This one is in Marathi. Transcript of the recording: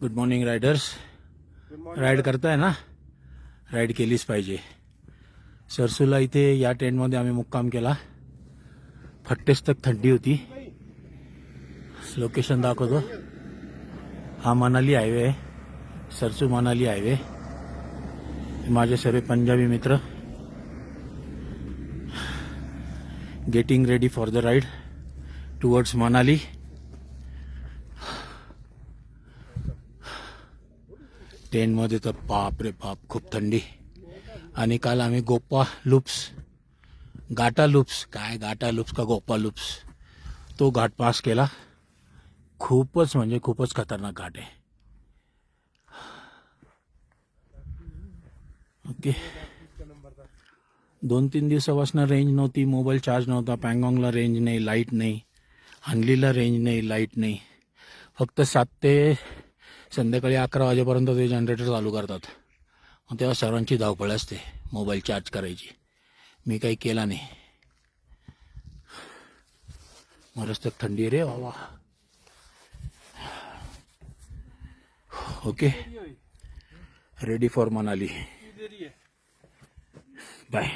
Good morning riders. राईड करताय ना? राईड केलीच पाहिजे. सरसूला इथे या टेंटमध्ये आम्ही मुक्काम केला. फट्टेस तक थंडी होती. लोकेशन दाखवतो. हा मनाली हायवे आहे, सरसू मनाली हायवे. माझे सर्व पंजाबी मित्र getting ready for the ride towards Manali. टेंटमध्ये तर बाप रे बाप खूप थंडी. आणि काल आम्ही गोपा लूप्स, गाटा लूप्स, काय गाटा लूप्स का गोपा लूप्स, तो घाट पास केला. खूपच म्हणजे खूपच खतरनाक घाट आहे. ओके. 2-3 दिवसापासून रेंज नव्हती, मोबाईल चार्ज नव्हता, पँगॉंगला रेंज नाही, लाईट नाही, हनलीला रेंज नाही, लाईट नाही. फक्त 7 ते संध्याकाळी 11 वाजेपर्यंत ते जनरेटर चालू करतात. मग तेव्हा सर्वांची धावपळ असते मोबाईल चार्ज करायची. मी काही केला नाही. मरस्त थंडी रे बाबा. Okay, ready for Manali. Bye.